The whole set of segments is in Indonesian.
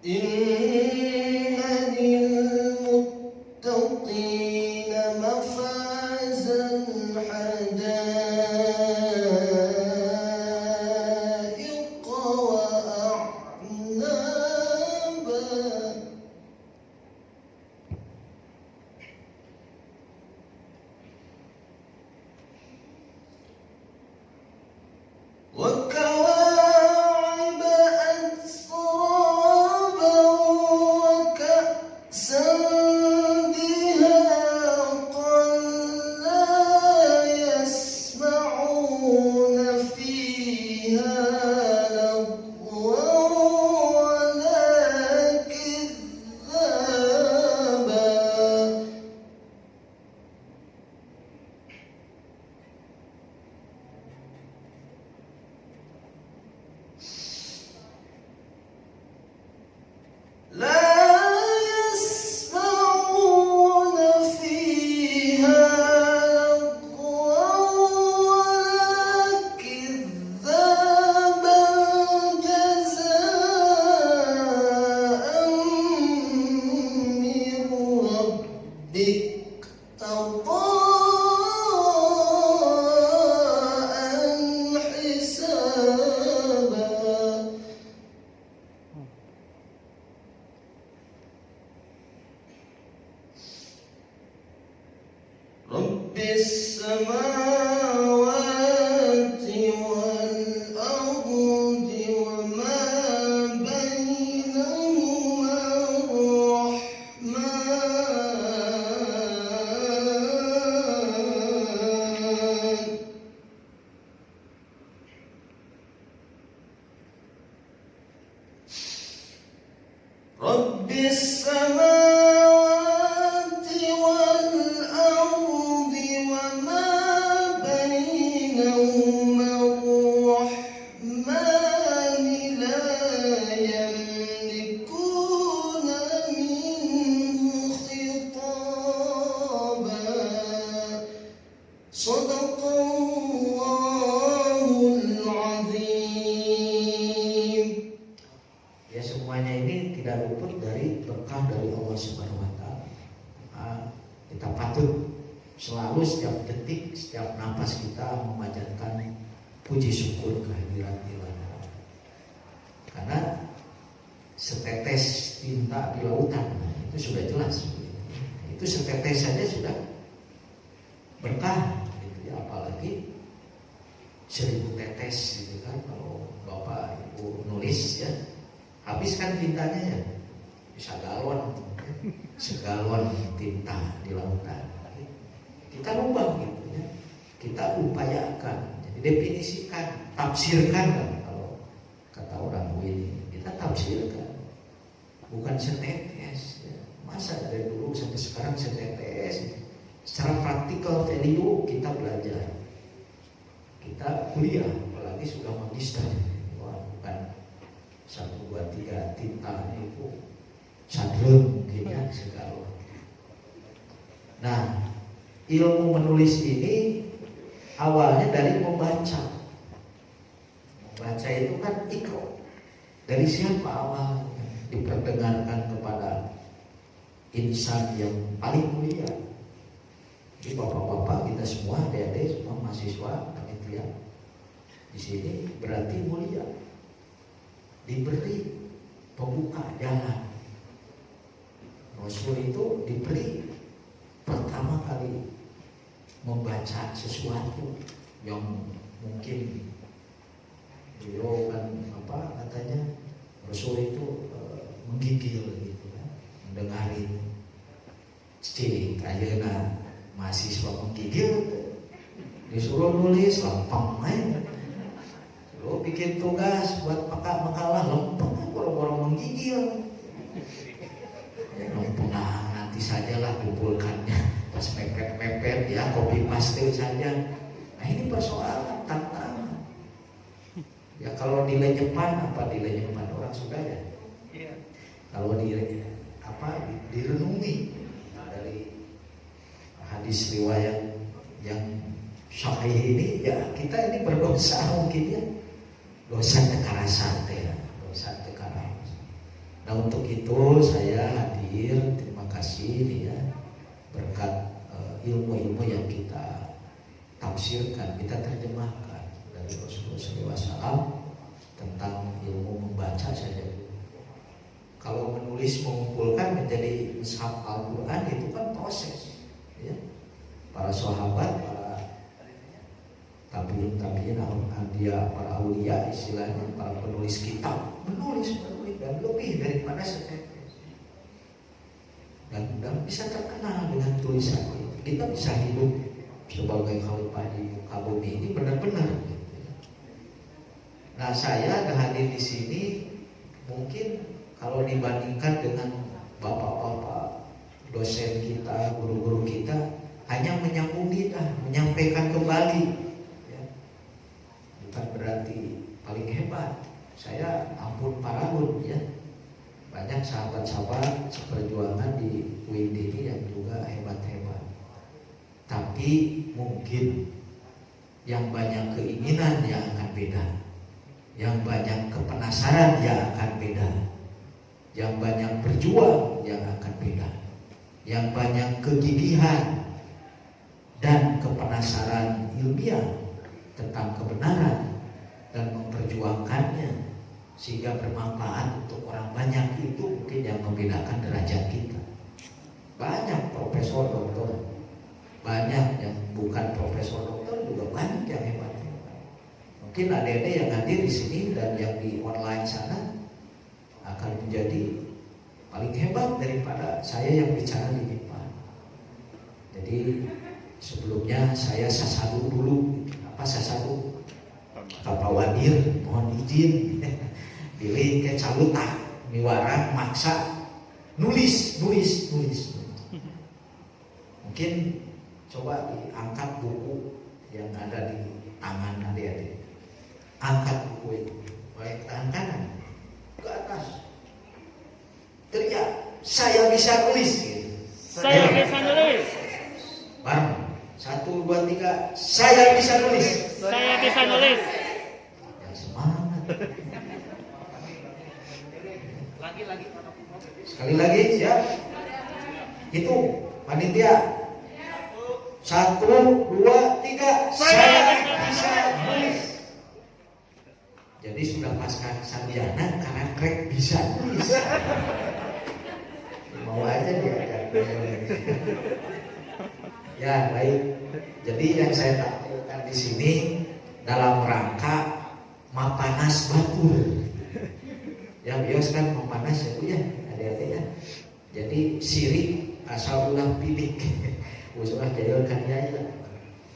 Inna lilmuttaqina mafazan hadaiqa wa a'naba. وكواعب أترابا وكأسا دهاقا لا يسمعون فيها لغوا ولا كذابا. لا يسمعون فيها لغوا ولا كذابا جزاء من ربك عطاء حسابا. رب السماوات والأرض وما بينهما الرحمن. رب السماوات والأرض وما بينهما الرحمن لا يملكون منه خطابا. صدق الله العظيم. Ya, semuanya ini tidak luput dari berkah dari Allah Subhanahu wa Ta'ala. Kita patut selalu setiap detik, setiap napas kita memanjatkan puji syukur kehadiran ilahi. Karena setetes tinta di lautan itu sudah jelas. Itu setetes saja sudah berkah, gitu ya. Apalagi 1000 tetes, gitu kan. Kalau Bapak Ibu nulis ya, habiskan tintanya ya, bisa segalon tinta di lautan. Kita rubah gitu ya, kita upayakan, jadi definisikan, tafsirkan kan, kalau kata orang ini kita tafsirkan, bukan setetes ya. Masa dari dulu sampai sekarang setetes? Secara praktikal value kita belajar, kita kuliah, apalagi sudah magister. Wah, bukan 1, 2, 3 tinta itu sadreng mungkin ya, segala. Nah, ilmu menulis ini awalnya dari membaca. Membaca itu kan ikro. Dari siapa awalnya? Diperdengarkan kepada insan yang paling mulia. Jadi bapak-bapak kita semua, adik-adik semua mahasiswa, panitia di sini berarti mulia. Diberi pembuka jalan. Rasul itu diberi pertama kali membaca sesuatu yang mungkin beliau kan katanya Rasul itu menggigil gitu kan, mendengarin cik ayeuna mahasiswa menggigil disuruh nulis lempeng aja. Lo bikin tugas buat makalah lempeng, boro-boro menggigil. Ya lempeng, nanti sajalah kumpulkannya, pas mepet-mepet ya, copy paste saja. Nah ini persoalan tantangan. Ya kalau nilai Jepang nilai Jepang orang suka ya. Kalau direnungi dari hadis riwayat yang sahih ini, ya kita ini berdosa mungkin ya. Dosa tekarasan ya, dosa tekarasan. Nah untuk itu saya hadir, terima kasih nih ya, berkat ilmu-ilmu yang kita tafsirkan, kita terjemahkan dari Rasulullah SAW tentang ilmu membaca saja. Kalau menulis mengumpulkan menjadi mushaf Al-Quran itu kan proses ya. Para sahabat, para tabiin, dia para aulia istilahnya, para penulis kitab menulis dan lebih daripada setetes dan bisa terkenal dengan tulisan itu. Kita bisa hidup sebagai khalifah di muka bumi ini benar-benar gitu ya. Nah saya hadir di sini mungkin kalau dibandingkan dengan bapak-bapak dosen kita, guru-guru kita, hanya menyambung lidah, menyampaikan kembali ya. Bukan berarti paling hebat. Saya ampun parahun ya. Banyak sahabat-sahabat seperjuangan di UIN ini yang juga hebat-hebat. Tapi mungkin yang banyak keinginan yang akan beda, yang banyak kepenasaran yang akan beda, yang banyak berjuang yang akan beda, yang banyak kegigihan dan kepenasaran ilmiah tentang kebenaran dan memperjuangkannya sehingga bermanfaat untuk orang banyak, itu mungkin yang membedakan derajat kita. Banyak profesor doktor, banyak yang bukan profesor doktor juga banyak yang hebat. Mungkin adik-adik yang hadir di sini dan yang di online sana akan menjadi paling hebat daripada saya yang bicara di depan. Jadi sebelumnya saya sasadu dulu. Apa sasadu? Bapak Wadir, mohon izin pilih ke calutak, miwaran, maksa, nulis. Mungkin coba diangkat buku yang ada di tangan adik-adik. Angkat buku itu, baik tangan kanan ke atas. Teriak, saya bisa nulis gitu. Saya bisa nulis. Bareng. 1, 2, 3, saya bisa nulis. Saya bisa nulis. Yang semangat. Sekali lagi, siap? Hitung, panitia. 1, 2, 3, saya bisa nulis. Jadi sudah pasca sarjana karena krek bisa nulis. Mau aja dia. Ya baik. Jadi yang saya tampilkan di sini dalam rangka mapanas batur. Ya bios kan mapanas ya Bu ya, adik-adik ya. Jadi sirik asal ulah pidik. Usulah jadikan ya.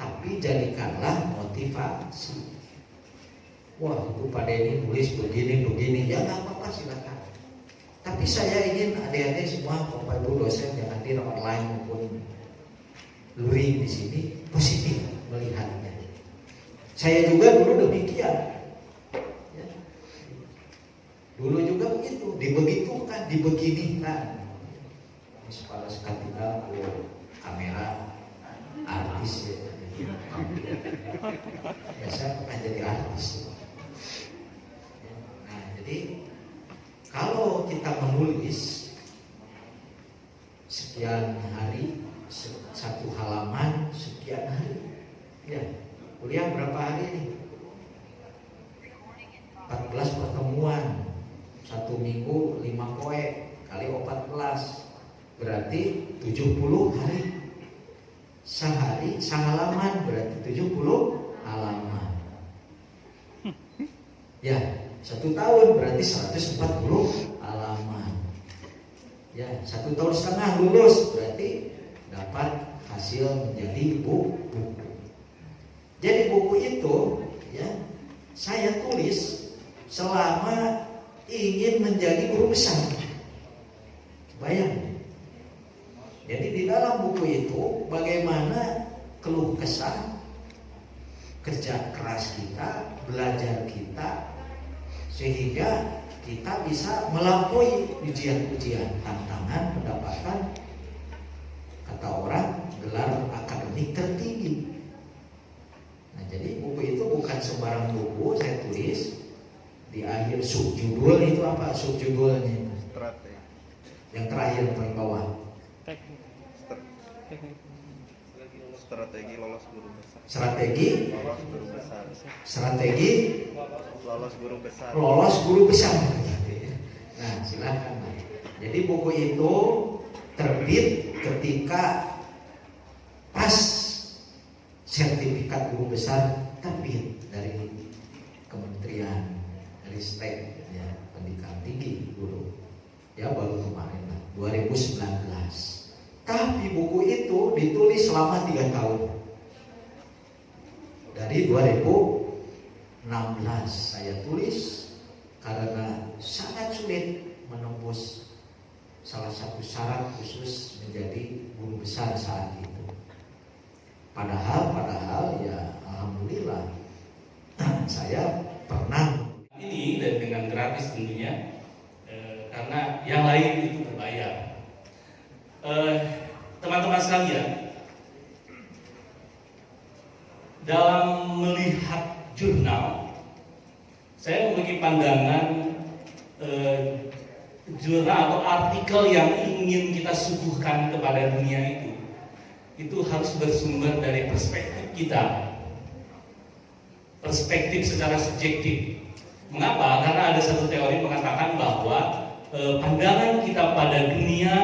Tapi jadikanlah motivasi. Wah itu Pak Denny nulis begini ya nggak apa-apa silakan. Tapi saya ingin adik-adik semua Bapak Ibu dosen yang hadir online maupun luring di sini positif melihatnya. Saya juga dulu demikian. Ya. Dulu juga begitu, dibegitukan, dibeginikan. Pada sekali tinggal kamera artis ya. Ya saya pernah jadi artis. Nah jadi kalau kita menulis sekian hari, 1 halaman sekian hari, ya kuliah berapa hari ini? 14 pertemuan, 1 minggu 5 poe kali 14 berarti 70 hari. Sehari sehalaman berarti 70 halaman. Ya, 1 tahun berarti 140 halaman. Ya, 1,5 tahun lulus berarti dapat hasil menjadi buku. Jadi buku itu ya saya tulis selama ingin menjadi guru besar. Bayang. Jadi di dalam buku itu bagaimana keluh kesah, kerja keras kita, belajar kita, sehingga kita bisa melampaui ujian-ujian, tantangan, mendapatkan kata orang gelar akademik tertinggi. Nah jadi buku itu bukan sembarang buku saya tulis. Di akhir subjudul itu apa subjudulnya? Yang terakhir paling bawah. Teknik. Teknik. Strategi lolos guru besar. Strategi Lolos guru besar. strategi Lolos guru besar. lolos guru besar. Nah, silakan. Jadi buku itu terbit ketika pas sertifikat guru besar terbit dari Kementerian Ristek ya, Pendidikan Tinggi Guru. Ya baru kemarin lah, 2019. Tapi buku itu ditulis selama 3 tahun. Dari 2016 saya tulis karena sangat sulit menembus salah satu syarat khusus menjadi guru besar saat itu. Padahal ya alhamdulillah saya pernah ini dan dengan gratis tentunya, karena yang lain itu berbayar. Teman-teman sekalian, dalam melihat jurnal, saya memiliki pandangan jurnal atau artikel yang ingin kita suguhkan kepada dunia itu harus bersumber dari perspektif kita, perspektif secara subjektif. Mengapa? Karena ada satu teori mengatakan bahwa pandangan kita pada dunia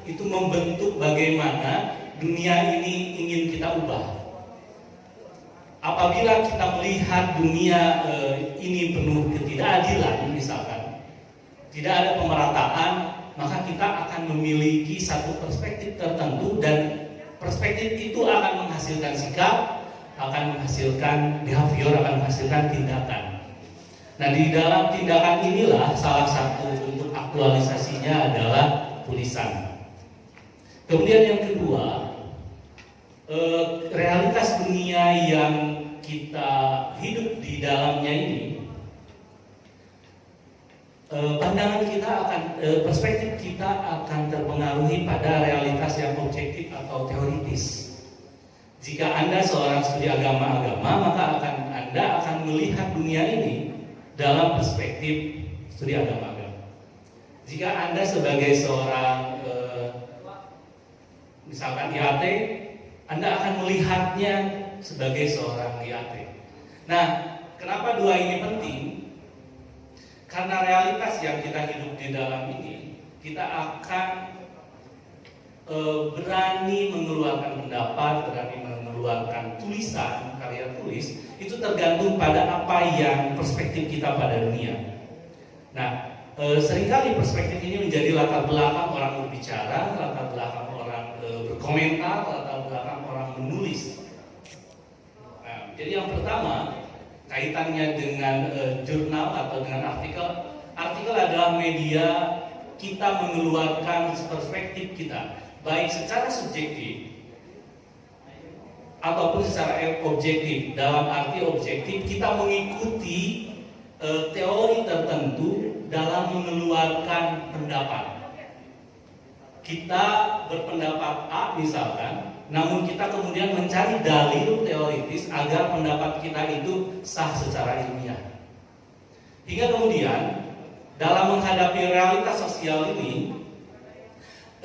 itu membentuk bagaimana dunia ini ingin kita ubah. Apabila kita melihat dunia ini penuh ketidakadilan, misalkan tidak ada pemerataan, maka kita akan memiliki satu perspektif tertentu dan perspektif itu akan menghasilkan sikap, akan menghasilkan behavior, akan menghasilkan tindakan. Nah, di dalam tindakan inilah salah satu bentuk aktualisasinya adalah tulisan. Kemudian yang kedua, realitas dunia yang kita hidup di dalamnya ini, pandangan kita akan, perspektif kita akan terpengaruhi pada realitas yang objektif atau teoritis. Jika Anda seorang studi agama, maka Anda akan melihat dunia ini dalam perspektif studi agama. Jika Anda sebagai seorang misalkan IAT, Anda akan melihatnya sebagai seorang IAT. Nah, kenapa dua ini penting? Karena realitas yang kita hidup di dalam ini, kita akan berani mengeluarkan pendapat, berani mengeluarkan tulisan, karya tulis, itu tergantung pada apa yang perspektif kita pada dunia. Nah, seringkali perspektif ini menjadi latar belakang orang berbicara, latar belakang orang berkomentar, latar belakang orang menulis. Nah, jadi yang pertama, kaitannya dengan jurnal atau dengan artikel. Artikel adalah media kita mengeluarkan perspektif kita, baik secara subjektif ataupun secara objektif. Dalam arti objektif, kita mengikuti teori tertentu dalam mengeluarkan pendapat. Kita berpendapat A misalkan, namun kita kemudian mencari dalil teoritis agar pendapat kita itu sah secara ilmiah. Hingga kemudian dalam menghadapi realitas sosial ini,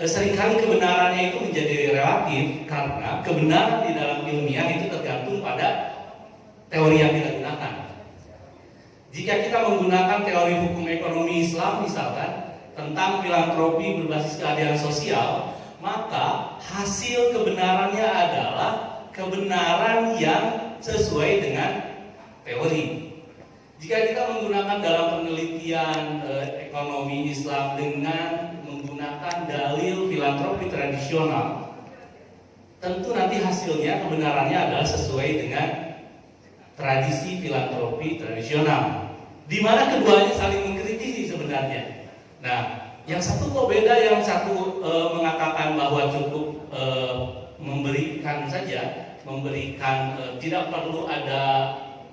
seringkali kebenarannya itu menjadi relatif karena kebenaran di dalam ilmiah itu tergantung pada teori yang kita gunakan. Jika kita menggunakan teori hukum ekonomi Islam misalkan tentang filantropi berbasis keadilan sosial, maka hasil kebenarannya adalah kebenaran yang sesuai dengan teori. Jika kita menggunakan dalam penelitian ekonomi Islam dengan menggunakan dalil filantropi tradisional, tentu nanti hasilnya kebenarannya adalah sesuai dengan tradisi filantropi tradisional, di mana keduanya saling mengkritisi sebenarnya. Nah, yang satu kok beda, yang satu mengatakan bahwa cukup memberikan saja, tidak perlu ada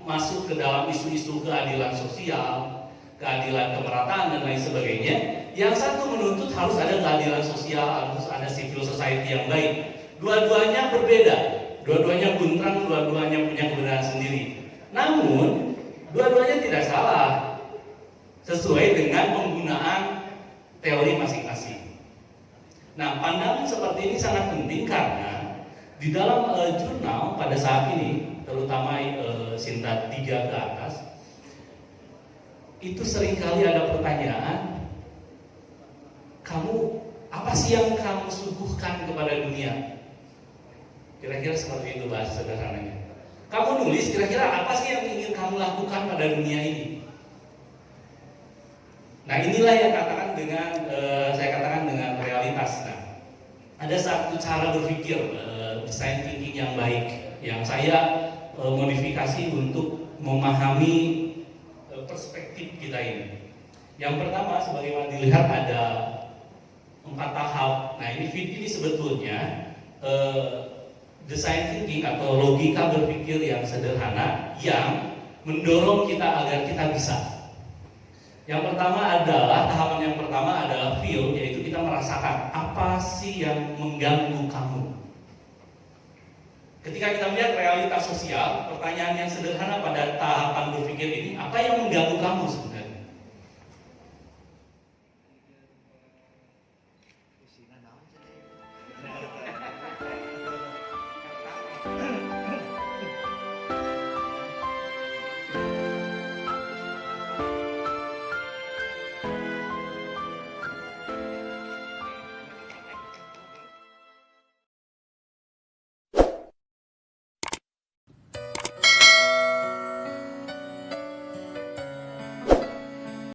masuk ke dalam isu-isu keadilan sosial, keadilan kemerataan dan lain sebagainya. Yang satu menuntut harus ada keadilan sosial, harus ada civil society yang baik. Dua-duanya berbeda, dua-duanya buntrang, dua-duanya punya kebenaran sendiri. Namun, dua-duanya tidak salah sesuai dengan penggunaan teori masing-masing. Nah, pandangan seperti ini sangat penting karena di dalam jurnal pada saat ini, terutama Sinta 3 ke atas, itu seringkali ada pertanyaan, kamu apa sih yang kamu suguhkan kepada dunia? Kira-kira seperti itu bahasa sederhananya. Kamu nulis kira-kira apa sih yang ingin kamu lakukan pada dunia ini? Nah, inilah yang saya katakan dengan realitas. Nah, ada satu cara berpikir design thinking yang baik yang saya modifikasi untuk memahami perspektif kita ini. Yang pertama, sebagaimana dilihat ada 4 tahap. Nah, ini sebetulnya design thinking atau logika berpikir yang sederhana yang mendorong kita agar kita bisa. Yang pertama adalah, tahapan yang pertama adalah feel, yaitu kita merasakan apa sih yang mengganggu kamu. Ketika kita melihat realitas sosial, pertanyaan yang sederhana pada tahapan berpikir ini, apa yang mengganggu kamu sebenarnya?